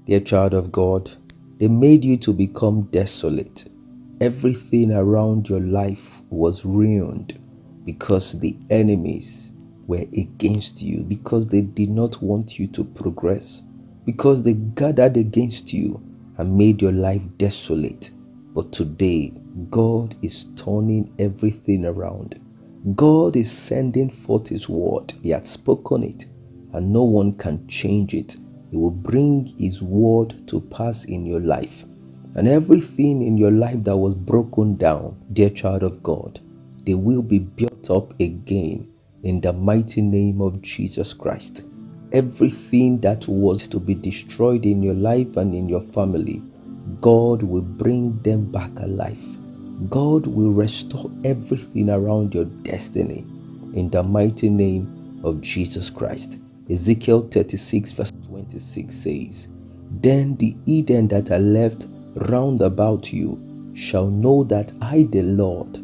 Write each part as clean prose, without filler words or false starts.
Dear child of God, they made you to become desolate. Everything around your life was ruined because the enemies were against you, because they did not want you to progress, because they gathered against you and made your life desolate. But today, God is turning everything around. God is sending forth His word. He had spoken it, and no one can change it. He will bring His word to pass in your life. And everything in your life that was broken down, dear child of God, they will be built up again in the mighty name of Jesus Christ. Everything that was to be destroyed in your life and in your family, God will bring them back alive. God will restore everything around your destiny in the mighty name of Jesus Christ. Ezekiel 36 verse 26 says, "Then the Eden that I left round about you shall know that I, the Lord,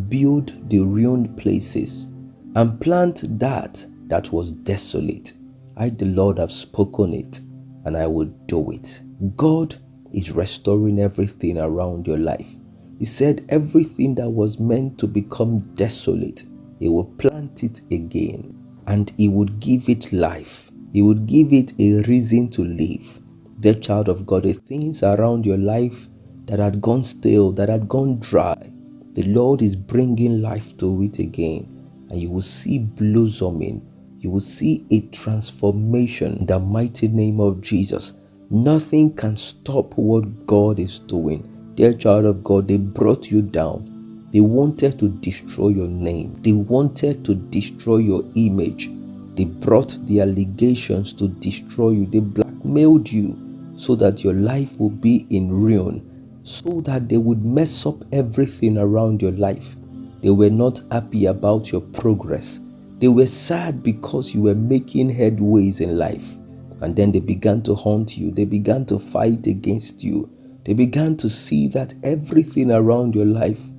build the ruined places and plant that was desolate. I, the Lord, have spoken it, and I will do it." God is restoring everything around your life. He said everything that was meant to become desolate, He will plant it again, and He would give it life. He would give it a reason to live. Dear child of God, the things around your life that had gone stale, that had gone dry, the Lord is bringing life to it again, and you will see blossoming. You will see a transformation in the mighty name of Jesus. Nothing can stop what God is doing. Dear child of God, they brought you down. They wanted to destroy your name. They wanted to destroy your image. They brought the allegations to destroy you. They blackmailed you so that your life will be in ruin, so that they would mess up everything around your life. They were not happy about your progress. They were sad because you were making headways in life. And then they began to haunt you. They began to fight against you. They began to see that everything around your life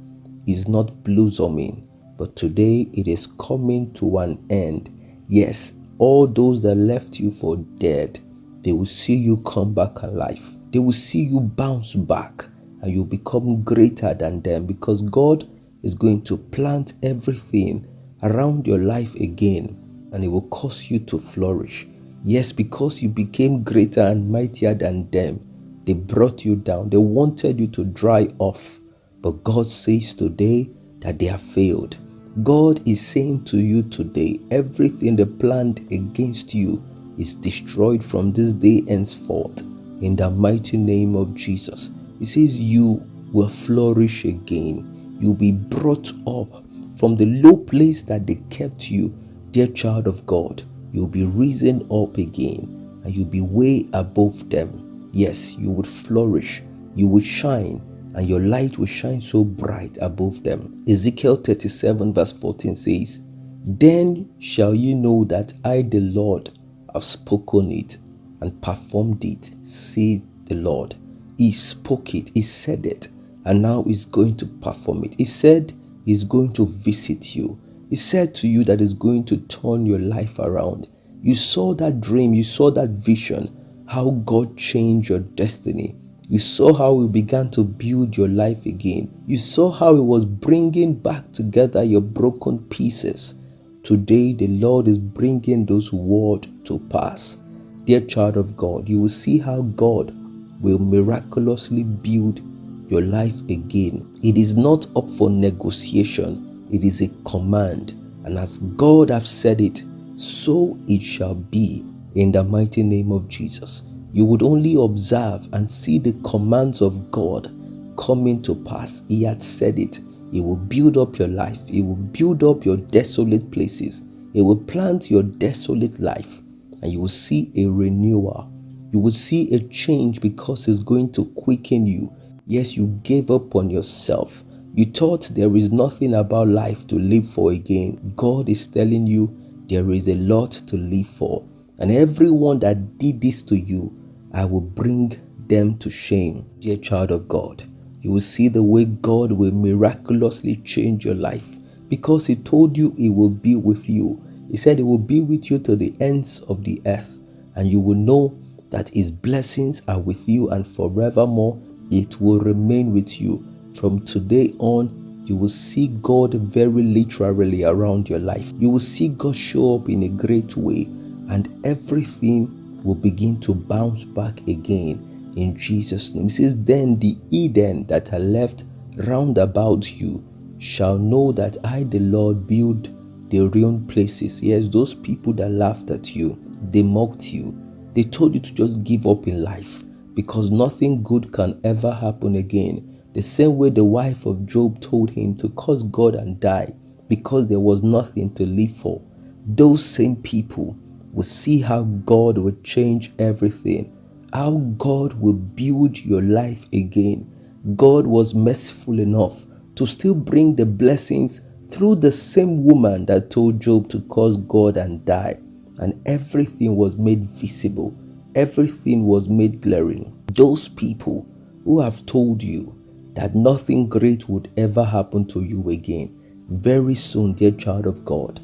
is not blossoming. But today it is coming to an end. Yes, all those that left you for dead, they will see you come back alive. They will see you bounce back, and you become greater than them, because God is going to plant everything around your life again, and it will cause you to flourish. Yes, because you became greater and mightier than them. They brought you down. They wanted you to dry off. But God says today that they have failed. God is saying to you today, everything they planned against you is destroyed from this day henceforth in the mighty name of Jesus. He says you will flourish again. You'll be brought up from the low place that they kept you, dear child of God. You'll be risen up again, and you'll be way above them. Yes, you would flourish, you would shine, and your light will shine so bright above them. Ezekiel 37 verse 14 says, "Then shall you know that I, the Lord, have spoken it and performed it, says the Lord." He spoke it, He said it, and now He's going to perform it. He said He's going to visit you. He said to you that He's going to turn your life around. You saw that dream, you saw that vision, how God changed your destiny. You saw how He began to build your life again. You saw how He was bringing back together your broken pieces. Today, the Lord is bringing those words to pass. Dear child of God, you will see how God will miraculously build your life again. It is not up for negotiation. It is a command. And as God has said it, so it shall be in the mighty name of Jesus. You would only observe and see the commands of God coming to pass. He had said it. He will build up your life. He will build up your desolate places. He will plant your desolate life, and you will see a renewal. You will see a change, because He's going to quicken you. Yes, you gave up on yourself. You thought there is nothing about life to live for again. God is telling you there is a lot to live for. And everyone that did this to you, I will bring them to shame. Dear child of God, you will see the way God will miraculously change your life, because He told you He will be with you. He said He will be with you to the ends of the earth, and you will know that his blessings are with you and forevermore it will remain with you. From today on, you will see God very literally around your life. You will see God show up in a great way, and everything will begin to bounce back again in Jesus' name. It says, then the Eden that are left round about you shall know that I, the Lord, build the ruined places. Yes, those people that laughed at you, they mocked you, they told you to just give up in life because nothing good can ever happen again. The same way the wife of Job told him to curse God and die because there was nothing to live for. Those same people will see how God will change everything, how God will build your life again. God was merciful enough to still bring the blessings through the same woman that told Job to curse God and die. And everything was made visible. Everything was made glaring. Those people who have told you that nothing great would ever happen to you again, very soon, dear child of God,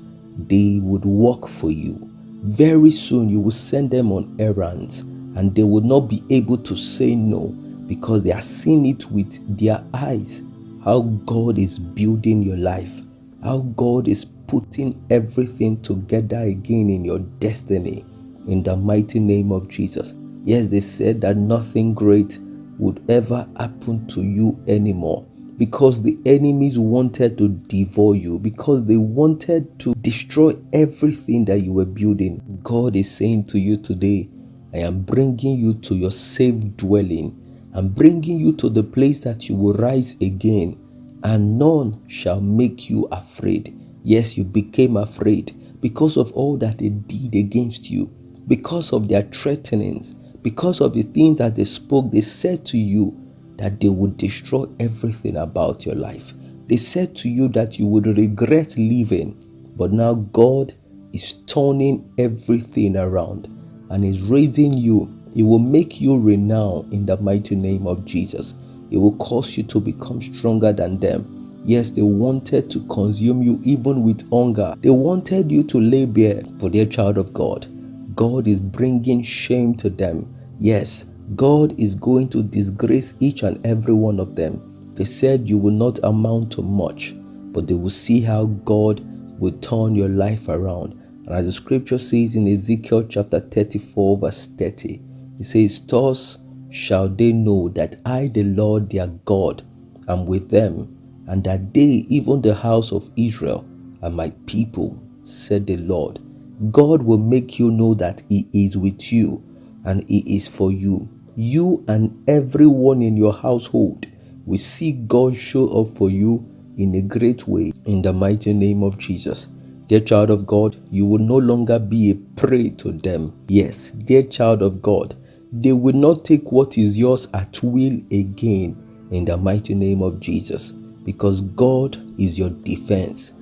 they would work for you. Very soon you will send them on errands and they will not be able to say no because they are seeing it with their eyes, how God is building your life, how God is putting everything together again in your destiny in the mighty name of Jesus. Yes, they said that nothing great would ever happen to you anymore because the enemies wanted to devour you, because they wanted to destroy everything that you were building. God is saying to you today, I am bringing you to your safe dwelling. I'm bringing you to the place that you will rise again, and none shall make you afraid. Yes, you became afraid because of all that they did against you, because of their threatenings, because of the things that they spoke. They said to you that they would destroy everything about your life. They said to you that you would regret living, but now God is turning everything around and is raising you. He will make you renowned in the mighty name of Jesus. It will cause you to become stronger than them. Yes, they wanted to consume you even with hunger. They wanted you to lay bare, but dear child of God, God is bringing shame to them. Yes, God is going to disgrace each and every one of them. They said you will not amount to much, but they will see how God will turn your life around. And as the scripture says in Ezekiel chapter 34 verse 30, it says, thus shall they know that I, the Lord their God, am with them, and that they, even the house of Israel, are my people, said the Lord. God will make you know that He is with you and He is for you. You and everyone in your household will see God show up for you in a great way in the mighty name of Jesus. Dear child of God, you will no longer be a prey to them. Yes, dear child of God, they will not take what is yours at will again in the mighty name of Jesus, because God is your defense.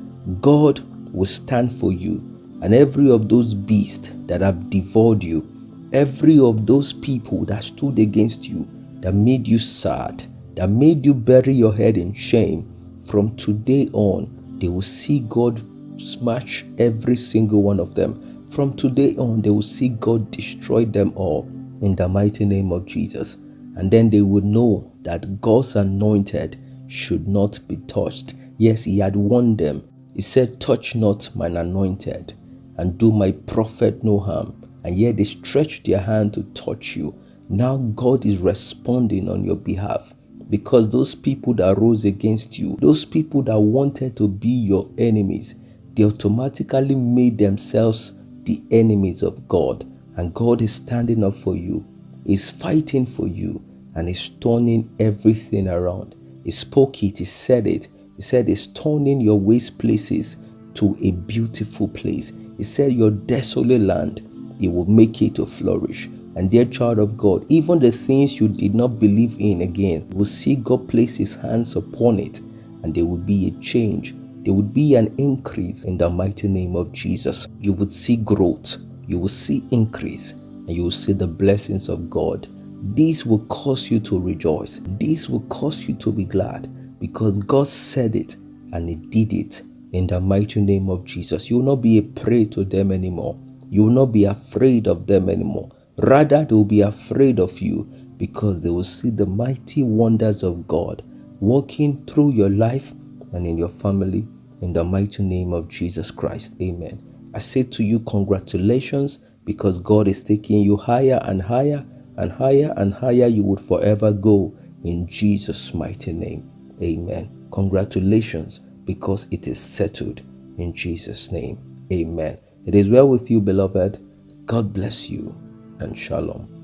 God will stand for you, and every of those beasts that have devoured you, every of those people that stood against you, that made you sad, that made you bury your head in shame, from today on, they will see God smash every single one of them. From today on, they will see God destroy them all in the mighty name of Jesus. And then they would know that God's anointed should not be touched. Yes, He had warned them. He said, touch not mine anointed and do my prophet no harm. And yet they stretched their hand to touch you. Now God is responding on your behalf, because those people that rose against you, those people that wanted to be your enemies, they automatically made themselves the enemies of God. And God is standing up for you. He's fighting for you, and He's turning everything around. He spoke it, He said it. He said He's turning your waste places to a beautiful place. He said your desolate land, He will make it to flourish. And dear child of God, even the things you did not believe in again, you will see God place His hands upon it, and there will be a change. There would be an increase in the mighty name of Jesus. You would see growth. You will see increase, and you will see the blessings of God. This will cause you to rejoice. This will cause you to be glad, because God said it and He did it in the mighty name of Jesus. You will not be a prey to them anymore. You will not be afraid of them anymore, Rather, they will be afraid of you because they will see the mighty wonders of God working through your life and in your family, in the mighty name of Jesus Christ. Amen. I say to you, congratulations, because God is taking you higher and higher and higher and higher. You would forever go in Jesus' mighty name. Amen. Congratulations, because it is settled in Jesus' name. Amen. It is well with you, beloved. God bless you, and shalom.